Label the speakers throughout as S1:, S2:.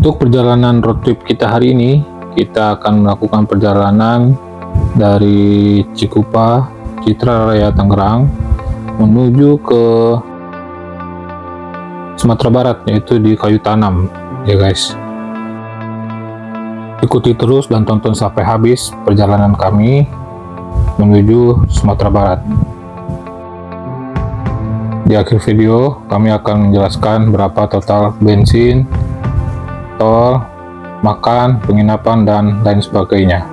S1: Untuk perjalanan road trip kita hari ini, kita akan melakukan perjalanan dari Cikupa, Citra Raya, Tangerang menuju ke Sumatera Barat, yaitu di Kayu Tanam ya guys. Ikuti terus dan tonton sampai habis perjalanan kami menuju Sumatera Barat. Di akhir video kami akan menjelaskan berapa total bensin, tol, makan, penginapan, dan lain sebagainya.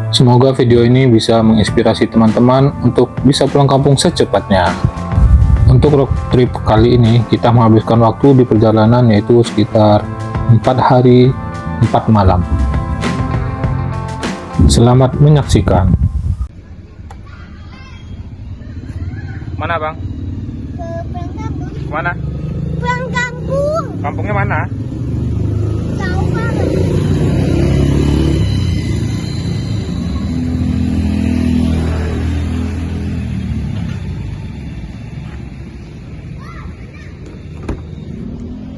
S1: Semoga video ini bisa menginspirasi teman-teman untuk bisa pulang kampung secepatnya. Untuk road trip kali ini kita menghabiskan waktu di perjalanan yaitu sekitar 4 hari 4 malam. Selamat menyaksikan. Mana bang?
S2: Ke pulang kampung.
S1: Mana?
S2: Pulang kampung.
S1: Kampungnya mana?
S2: Jauh banget.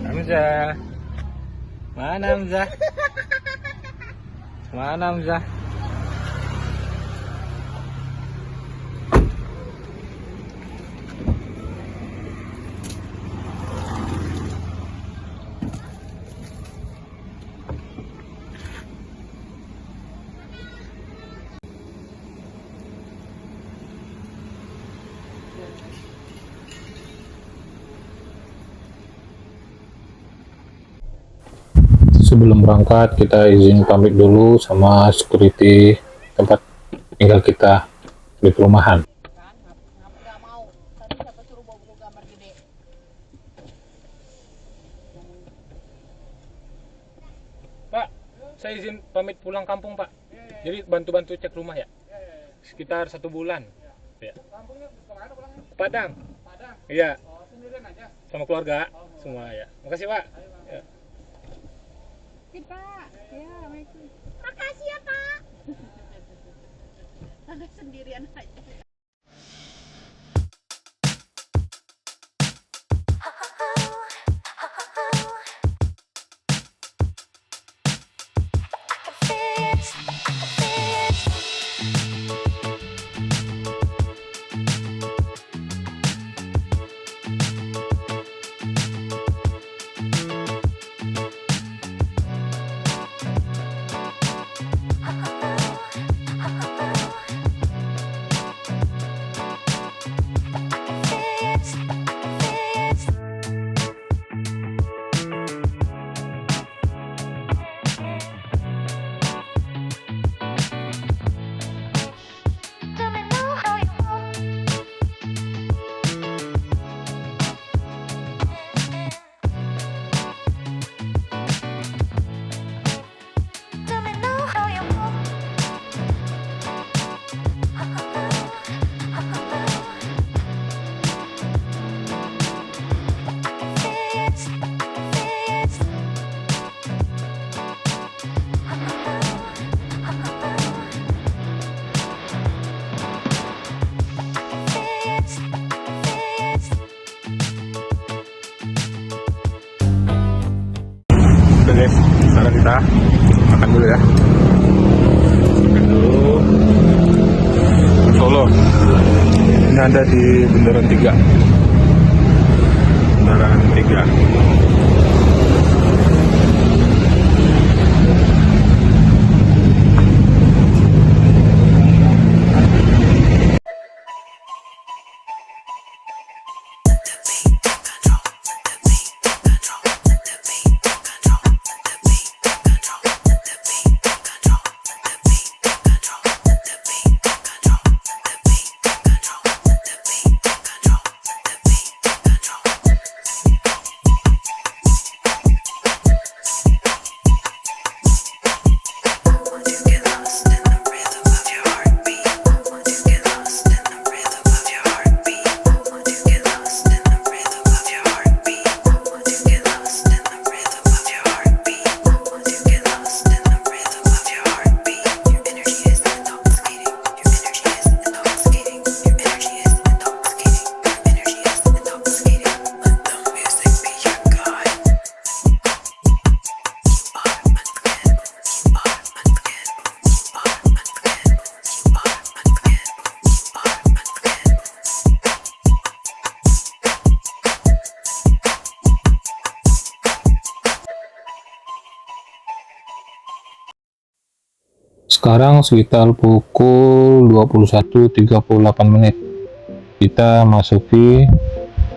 S1: Hamzah. Mana Hamzah? Mana Hamzah? Sebelum berangkat kita izin pamit dulu sama security tempat tinggal kita di perumahan. Pak, saya izin pamit pulang kampung Pak. Jadi bantu-bantu cek rumah ya. Sekitar 1 bulan. Ya. Padang. Iya. Sama keluarga semua ya. Makasih Pak. Ya.
S2: Pak. Ya, makasih ya, Pak. Sendirian aja.
S1: Oke guys, sekarang kita makan dulu ya. Makan dulu. Solo. Ini ada di Bundaran 3. Bundaran 3. Sekarang sekitar pukul 21.38 menit. Kita masuki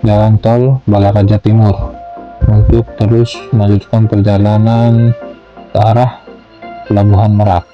S1: jalan tol Balaraja Timur untuk terus melanjutkan perjalanan ke arah Pelabuhan Merak.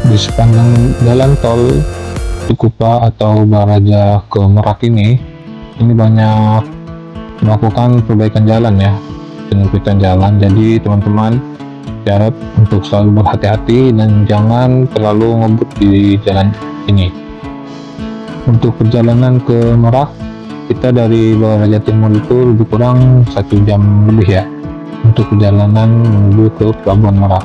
S1: Di sepanjang jalan tol Cikupa atau Baraja ke Merak ini banyak melakukan perbaikan jalan ya, penyempitan jalan. Jadi teman-teman syarat untuk selalu berhati-hati dan jangan terlalu ngebut di jalan ini. Untuk perjalanan ke Merak, kita dari Balaraja Timur itu lebih kurang 1 jam lebih ya untuk perjalanan menuju ke Pelabuhan Merak.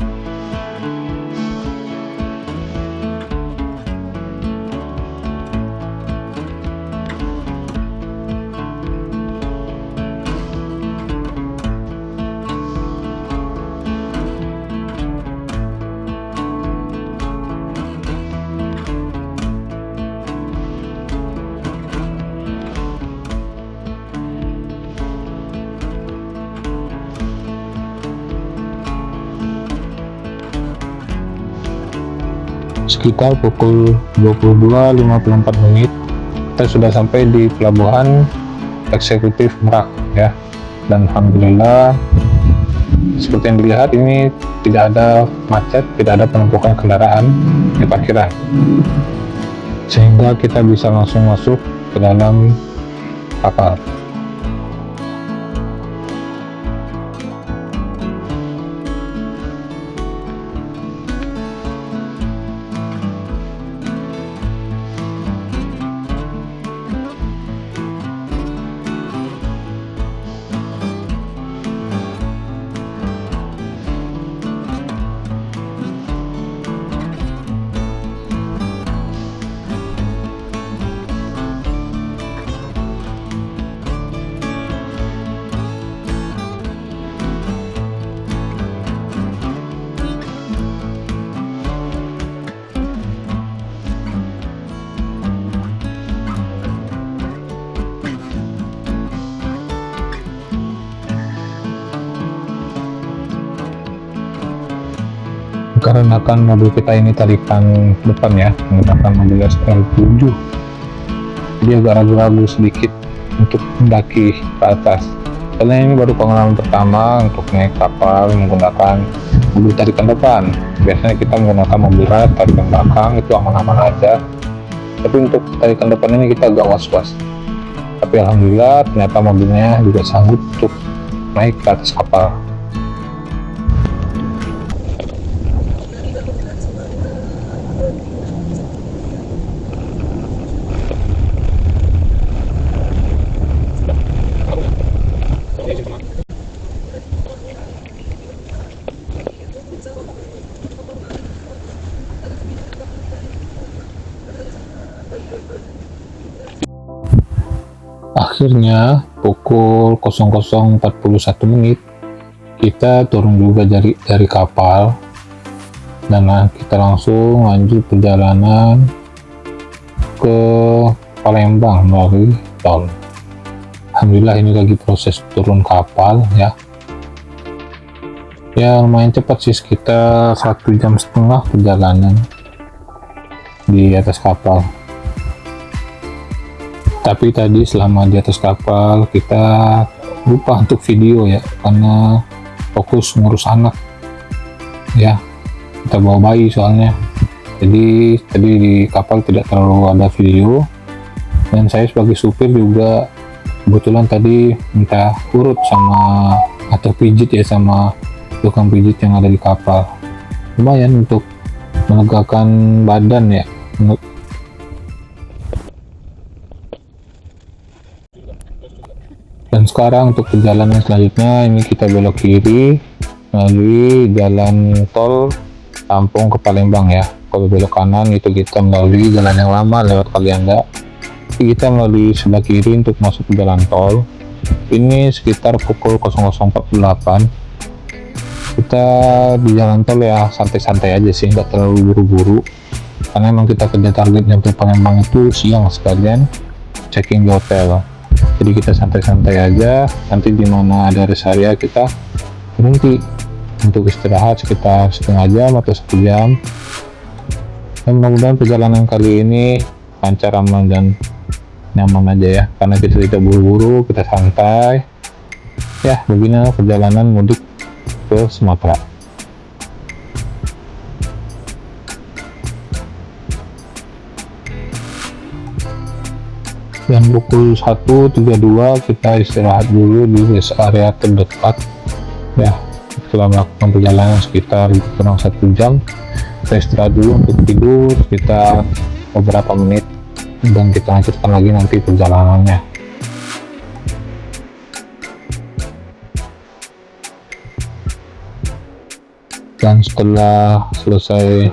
S1: Sekitar pukul 22.54 menit kita sudah sampai di Pelabuhan Eksekutif Merak ya, dan alhamdulillah seperti yang dilihat ini tidak ada macet, tidak ada penumpukan kendaraan di parkiran, sehingga kita bisa langsung masuk ke dalam kapal. dikarenakan mobil kita ini tarikan depan ya, menggunakan mobil SL7, dia agak ragu-ragu sedikit untuk mendaki ke atas, karena ini baru pengalaman pertama untuk naik kapal menggunakan mobil tarikan depan. Biasanya kita menggunakan mobil rad tarikan belakang, itu aman-aman aja, tapi untuk tarikan depan ini kita agak was-was. Tapi alhamdulillah ternyata mobilnya juga sanggup untuk naik ke atas kapal. Akhirnya pukul 00.41 menit kita turun juga dari kapal, dan kita langsung lanjut perjalanan ke Palembang melalui tol. Alhamdulillah ini lagi proses turun kapal ya lumayan cepat sih, sekitar 1,5 jam perjalanan di atas kapal. Tapi tadi selama di atas kapal kita lupa untuk video ya, karena fokus ngurus anak ya, kita bawa bayi soalnya. Jadi tadi di kapal tidak terlalu ada video, dan saya sebagai supir juga kebetulan tadi minta urut sama atau pijit ya sama tukang pijit yang ada di kapal. Lumayan untuk menegakkan badan ya. Dan sekarang untuk perjalanan selanjutnya ini kita belok kiri melalui jalan tol Lampung ke Palembang ya. Kalau belok kanan itu kita melalui jalan yang lama lewat Kalianda. Jadi kita melalui sebelah kiri untuk masuk ke jalan tol. Ini sekitar pukul 00.48. Kita di jalan tol ya santai-santai aja sih, nggak terlalu buru-buru, karena emang kita kerja target nyampe Palembang itu siang sekalian checking di hotel. Jadi kita santai-santai aja, nanti di mana ada rest area kita berhenti untuk istirahat sekitar setengah jam atau 1 jam. Dan mudah-mudahan perjalanan kali ini lancar, aman dan nyaman aja ya, karena kita tidak buru-buru, kita santai ya. Beginilah perjalanan mudik ke Sumatera. Dan pukul 1.32 kita istirahat dulu di rest area terdekat ya. Setelah melakukan perjalanan sekitar kurang 1 jam, kita istirahat dulu untuk tidur sekitar beberapa menit, dan kita lanjutkan lagi nanti perjalanannya. Dan setelah selesai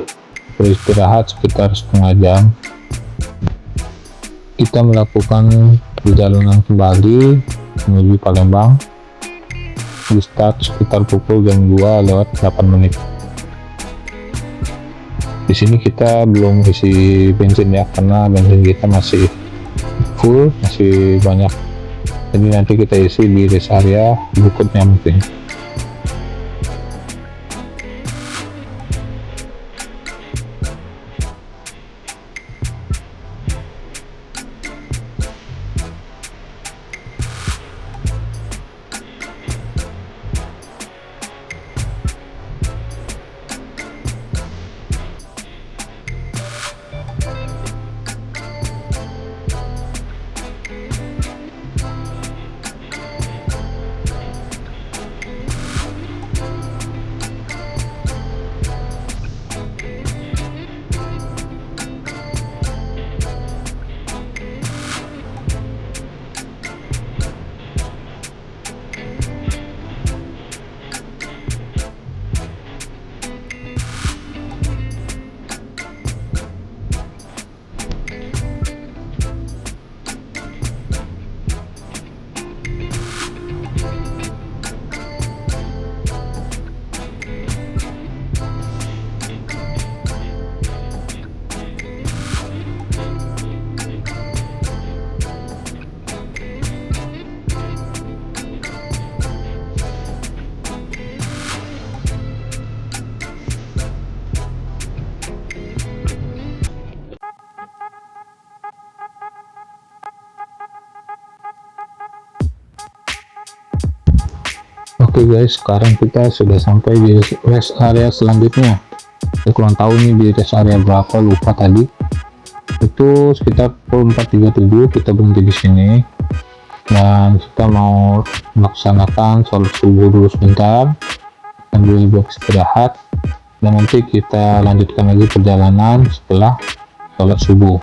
S1: beristirahat sekitar setengah jam, kita melakukan perjalanan kembali menuju Palembang. Di start sekitar pukul jam 2:08. Di sini kita belum isi bensin ya, karena bensin kita masih full, masih banyak. Jadi nanti kita isi di rest area berikutnya mungkin. Oke guys, sekarang kita sudah sampai di rest area selanjutnya. Saya kurang tahu nih di rest area berapa, lupa tadi. Itu sekitar pukul 4.37 kita berhenti di sini. Dan kita mau melaksanakan sholat subuh dulu sebentar sambil beristirahat. Dan nanti kita lanjutkan lagi perjalanan setelah sholat subuh.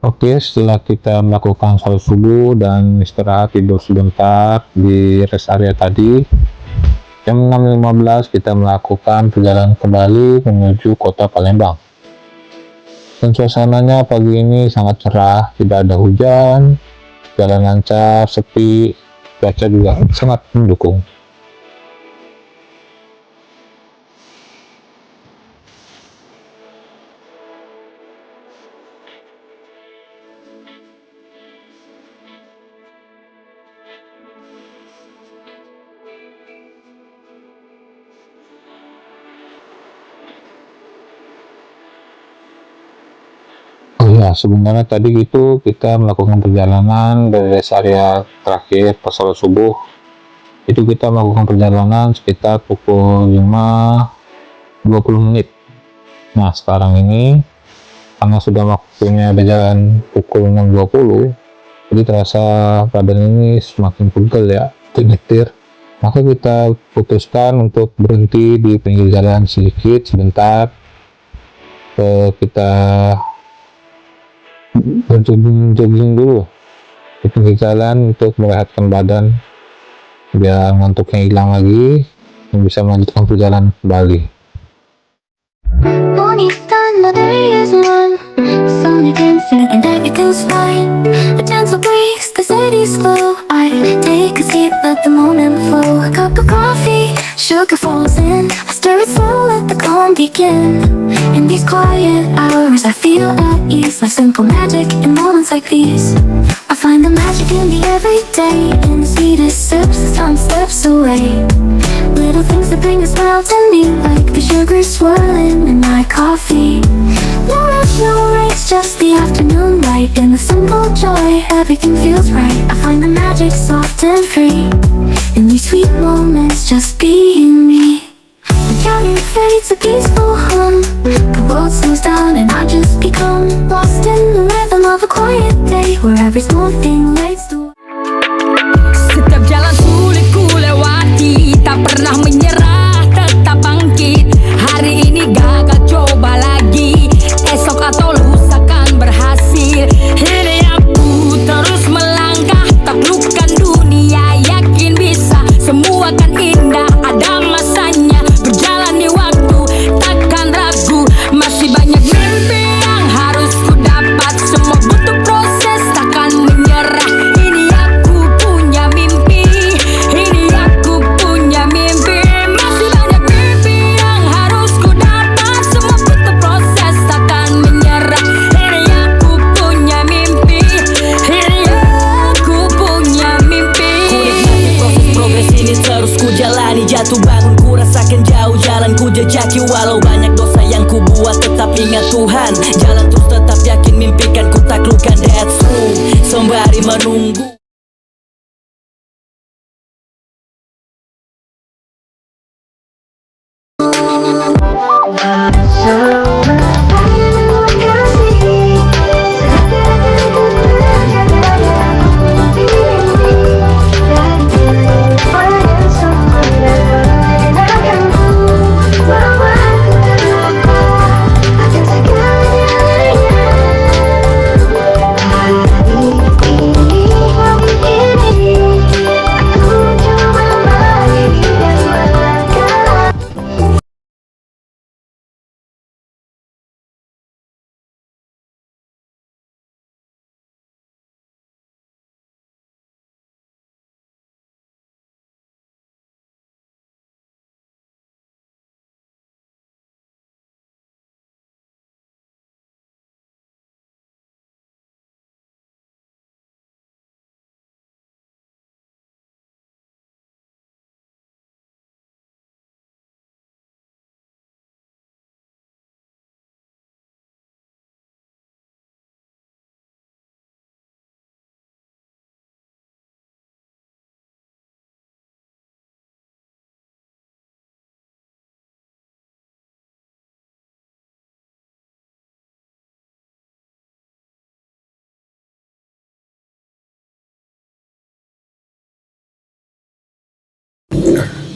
S1: Oke, setelah kita melakukan sholat subuh dan istirahat tidur sebentar di rest area tadi, jam 6.15 kita melakukan perjalanan kembali menuju kota Palembang. Dan suasananya pagi ini sangat cerah, tidak ada hujan, jalan lancar, sepi, cuaca juga sangat mendukung. Oh ya, sebenarnya tadi itu kita melakukan perjalanan dari rest area terakhir pas sholat subuh. Itu kita melakukan perjalanan sekitar pukul 5.20 menit. Nah, sekarang ini karena sudah waktunya berjalan pukul 6.20, jadi terasa badan ini semakin pegel ya, nyetir. Maka kita putuskan untuk berhenti di pinggir jalan sedikit sebentar. Kita berjogging dulu di pinggir jalan untuk merehatkan badan biar ngantuknya hilang lagi dan bisa melanjutkan perjalanan kembali.
S3: Bonita, another day is one. Sun dancing and everything's fine. A gentle breeze, the city's slow. I take a seat, let the moment flow. A cup of coffee, sugar falls in. I stir it slow, let the calm begin. In these quiet hours, I feel at ease. Like simple magic in moments like these. I find the magic in the everyday. In the sweetest sips, the sun slips away. Little things that bring a smile to me, like the sugar swirling in my coffee. No rush, no race, just the afternoon light. In the simple joy, everything feels right. I find the magic soft and free. In these sweet moments, just being me. The counting fades, a peaceful hum. The world slows down and I just become lost in the rhythm of a quiet day, where every small thing lights the way.
S4: Setiap jalan sulit ku lewati, tak pernah menyerah, tetap bangkit. Hari ini gagal, coba lagi. Esok atau lusa kan berhasil. Ini aku terus melangkah, taklukkan dunia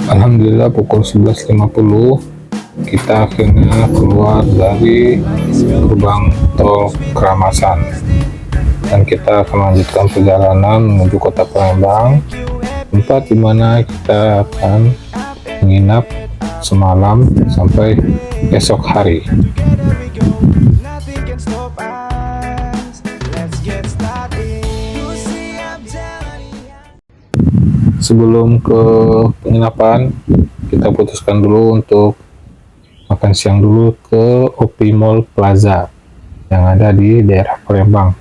S1: Alhamdulillah pukul 11.50 kita akhirnya keluar dari gerbang tol Keramasan dan kita akan melanjutkan perjalanan menuju kota Palembang, tempat dimana kita akan menginap semalam sampai esok hari. Sebelum ke penginapan, kita putuskan dulu untuk makan siang dulu ke OP Mall Plaza yang ada di daerah Palembang.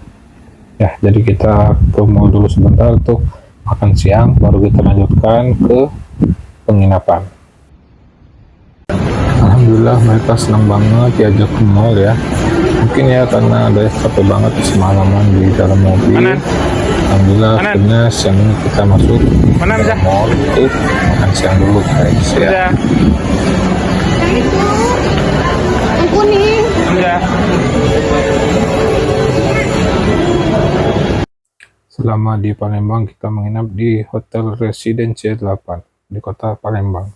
S1: Ya, jadi kita ke mall dulu sebentar untuk makan siang, baru kita lanjutkan ke penginapan. Alhamdulillah mereka senang banget diajak ke mall ya. Mungkin ya karena ada capek banget semalaman di dalam mobil. Alhamdulillah akhirnya siang ini kita masuk ke mall untuk makan siang dulu guys ya.
S2: Yang kuning.
S1: Selama di Palembang kita menginap di Hotel Residensi 8 di kota Palembang.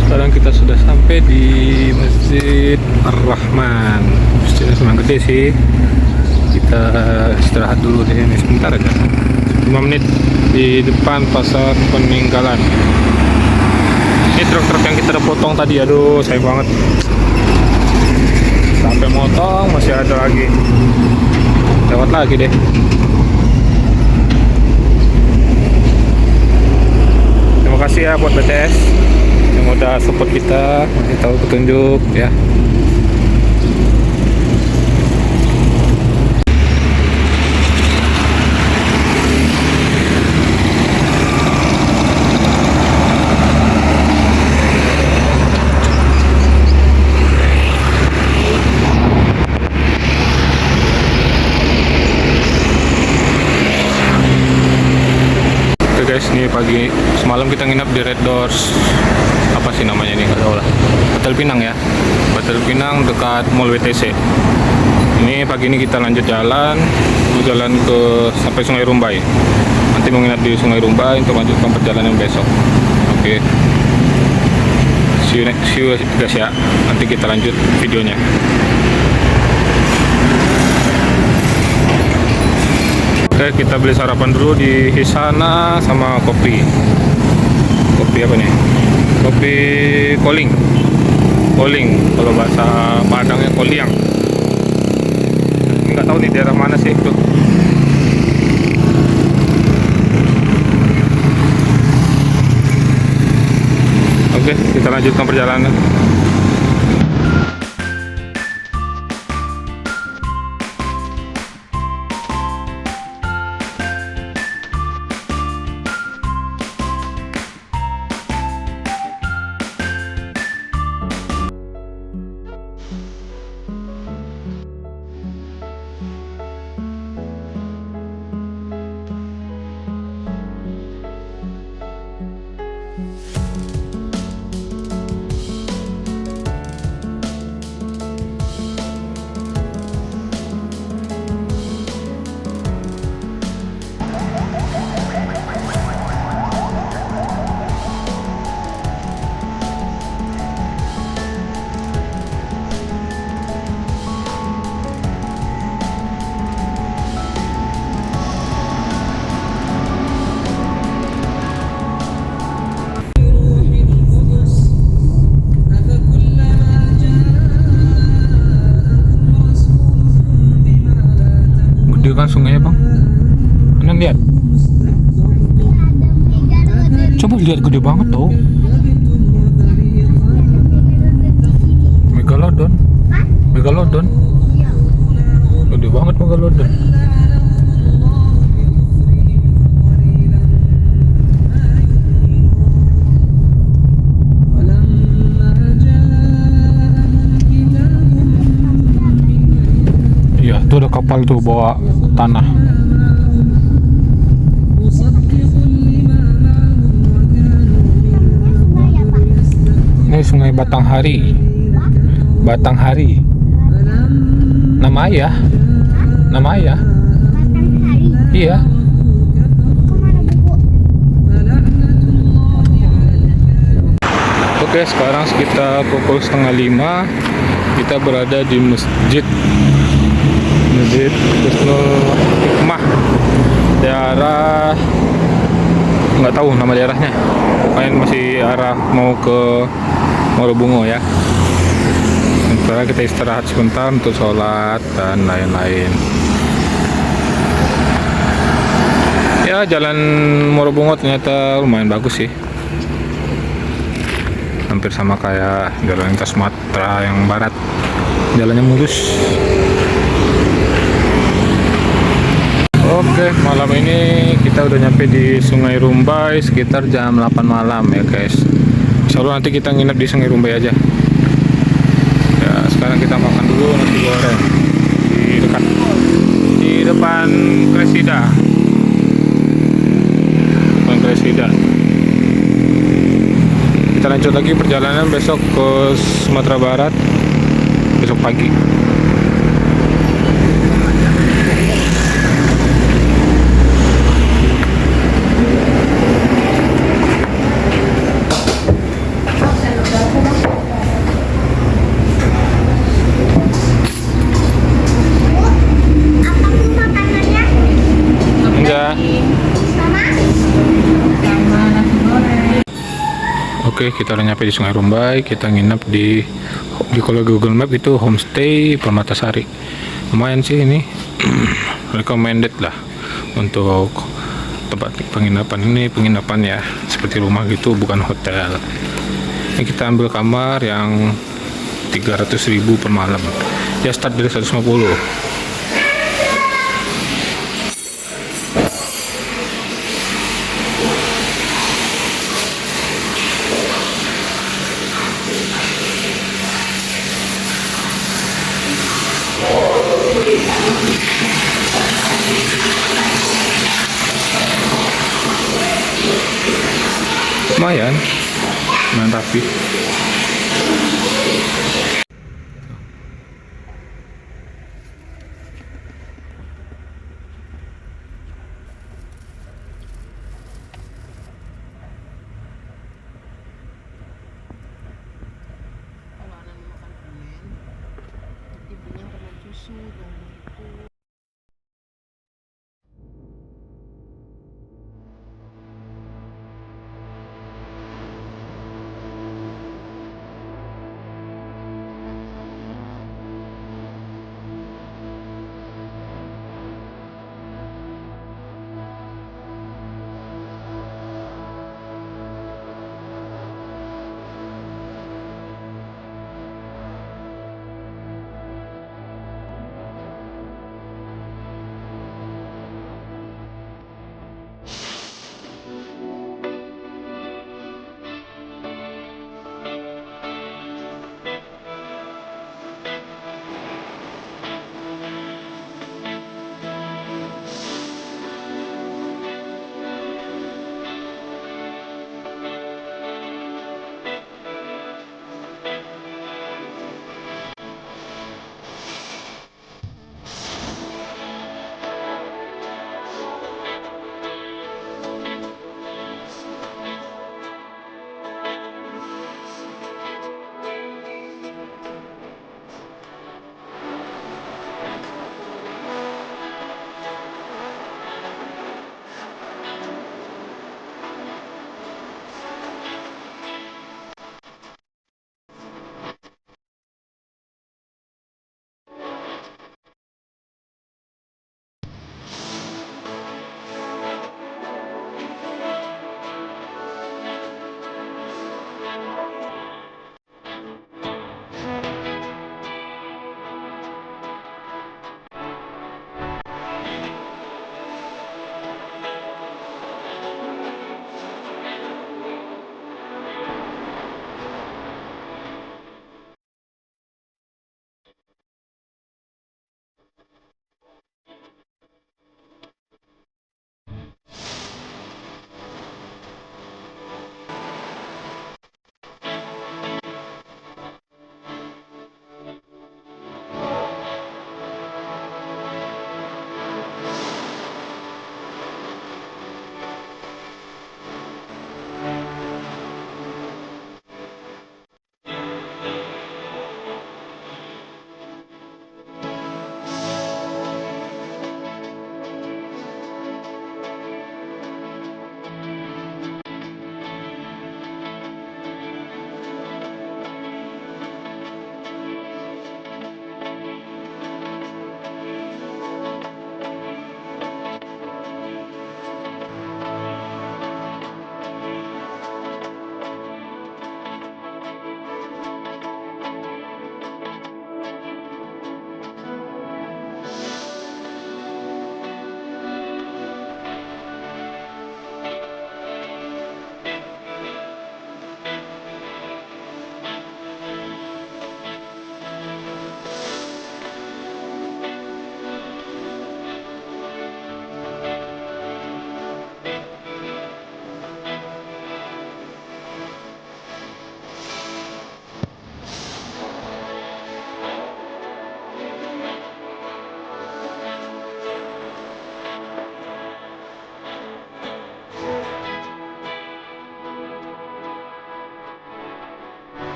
S1: Sekarang kita sudah sampai di Masjid Ar-Rahman. Masjidnya memang gede sih. Kita istirahat dulu di sini sebentar aja. 5 menit di depan pasar peninggalan. Ini truk-truk yang kita udah potong tadi, aduh sayang banget. Sampai motong masih ada lagi. Lewat lagi deh. Terima kasih ya buat BTS yang udah support kita, masih tahu petunjuk ya. Oke guys, ini pagi semalam kita nginap di Red Doors, apa sih namanya ini, nggak tahu lah. Hotel Pinang ya, Hotel Pinang dekat Mall WTC. Ini pagi ini kita lanjut jalan ke sampai Sungai Rumbai. Nanti mau nginap di Sungai Rumbai untuk lanjutkan perjalanan besok. Oke, see you guys ya. Nanti kita lanjut videonya. Oke, kita beli sarapan dulu di Hisana sama kopi. Kopi apa nih? Kopi Koling. Koling, kalau bahasa Padangnya Koliang. Nggak tahu nih daerah mana sih itu. Oke, kita lanjutkan perjalanan. Gede kan sungainya bang? Mana lihat? Coba lihat, gede banget tuh. Megalodon. Megalodon. Gede banget Megalodon. Iya, tuh ada kapal tuh bawa tanah. ini Sungai Batanghari. Batanghari. Nama ayah? Nama ayah? Iya. Oke, sekarang sekitar pukul 4:30. Kita berada di Masjid Husnul Hikmah, daerah nggak tahu nama daerahnya, pokoknya masih arah mau ke Morobungo ya. Sekarang kita istirahat sebentar untuk sholat dan lain-lain. Ya, jalan Morobungo ternyata lumayan bagus sih, hampir sama kayak jalan lintas Sumatera yang barat, jalannya mulus. Oke, malam ini kita udah nyampe di Sungai Rumbai sekitar jam 8 malam ya guys. Insya Allah nanti kita nginep di Sungai Rumbai aja. Ya, sekarang kita makan dulu nasi goreng di depan Kresida. Depan Kresida. Kita lanjut lagi perjalanan besok ke Sumatera Barat besok pagi. Enggak. Oke, kita udah nyampe di Sungai Rumbai. Kita nginep di kalau Google Map itu homestay Permatasari. Lumayan sih ini. Recommended lah untuk tempat penginapan ini. Penginapan ya seperti rumah gitu, bukan hotel. Ini kita ambil kamar yang 300.000 per malam. Ya start dari 150. Lumayan rapi.
S2: Kalau anak makan permen, ibunya permen susu dan itu.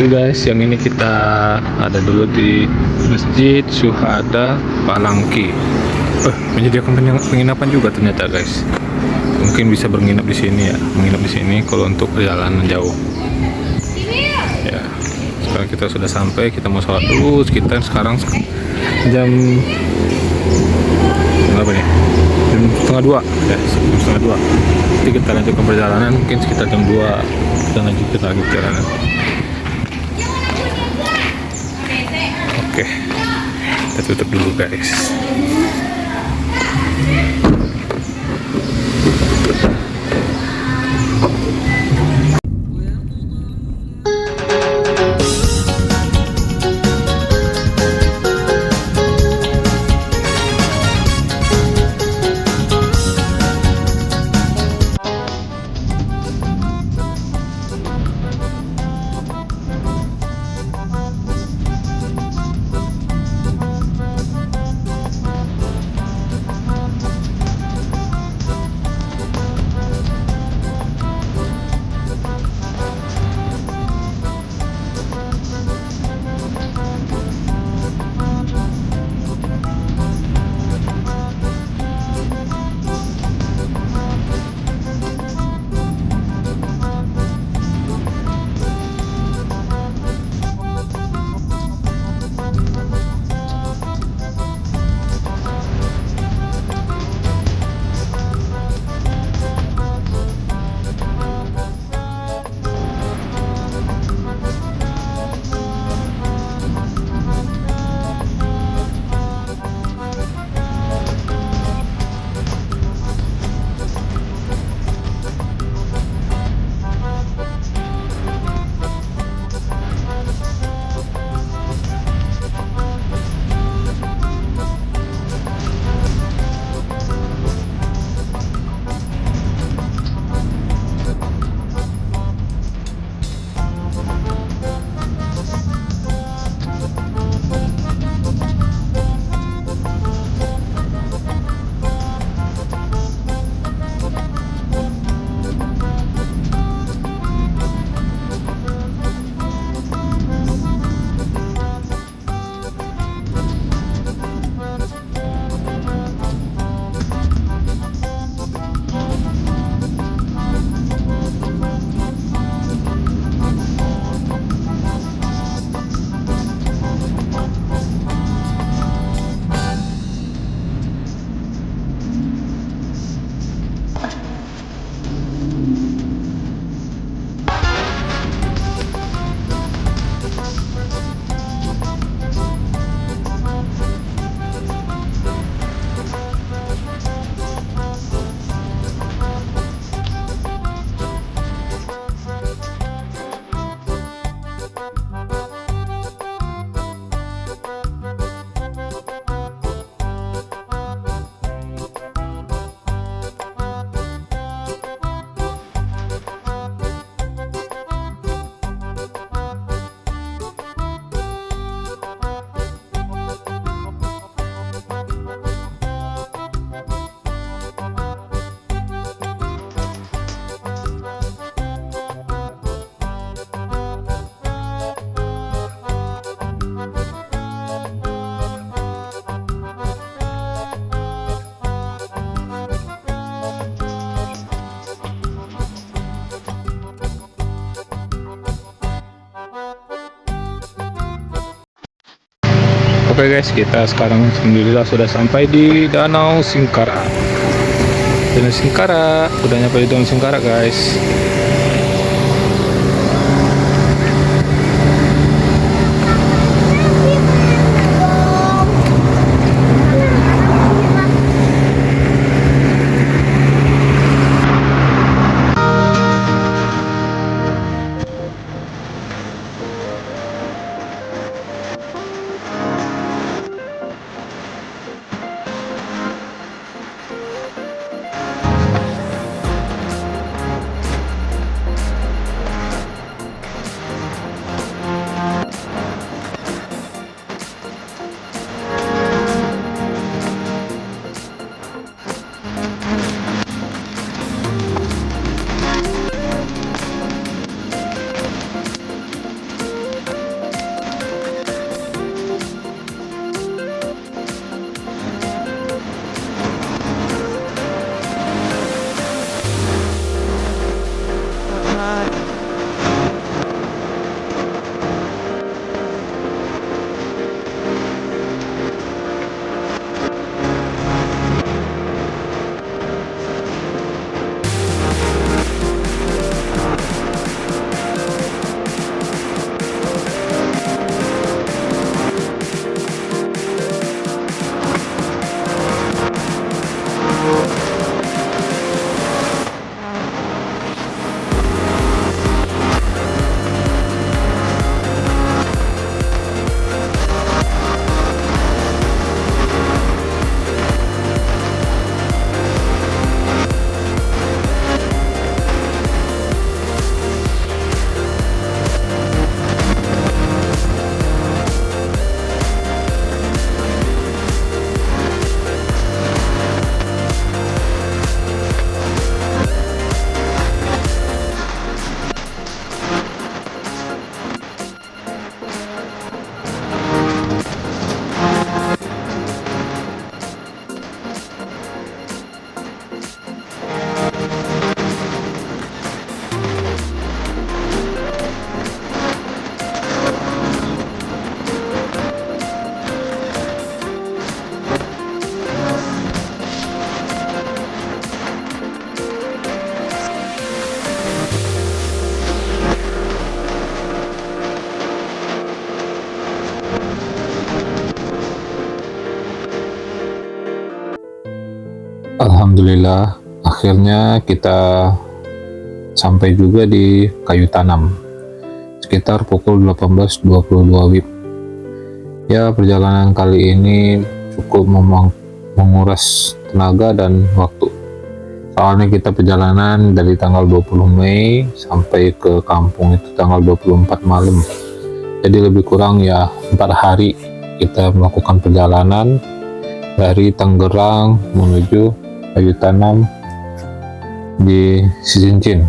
S1: Oke guys, yang ini kita ada dulu di Masjid Syuhada Palangki. Menyediakan penginapan juga ternyata guys. Mungkin bisa menginap di sini ya, menginap di sini kalau untuk perjalanan jauh. Ya, sekarang kita sudah sampai, kita mau sholat dulu. Sekitar sekarang jam berapa nih? Jam setengah 2 ya, jam setengah 2. Nanti kita lanjutkan perjalanan, mungkin sekitar jam 2 kita lanjutkan lagi perjalanan. Oke, kita tutup dulu guys. Oke guys, kita sekarang alhamdulillah sudah sampai di Danau Singkara. Danau Singkara, udah nyampe di Danau Singkara guys. Alhamdulillah, akhirnya kita sampai juga di Kayu Tanam sekitar pukul 18.22 WIB. Ya, perjalanan kali ini cukup menguras tenaga dan waktu. Soalnya kita perjalanan dari tanggal 20 Mei sampai ke kampung itu tanggal 24 malam. Jadi lebih kurang ya 4 hari kita melakukan perjalanan dari Tangerang menuju Kayu Tanam di Cicin.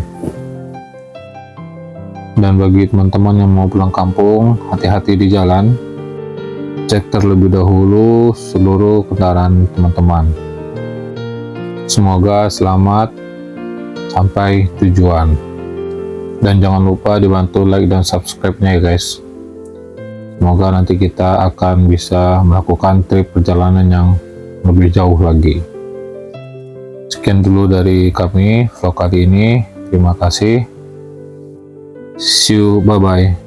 S1: Dan bagi teman-teman yang mau pulang kampung, hati-hati di jalan. Cek terlebih dahulu seluruh kendaraan teman-teman. Semoga selamat sampai tujuan. Dan jangan lupa dibantu like dan subscribe-nya ya guys. Semoga nanti kita akan bisa melakukan trip perjalanan yang lebih jauh lagi. Sekian dulu dari kami vlog kali ini. Terima kasih. See you, bye-bye.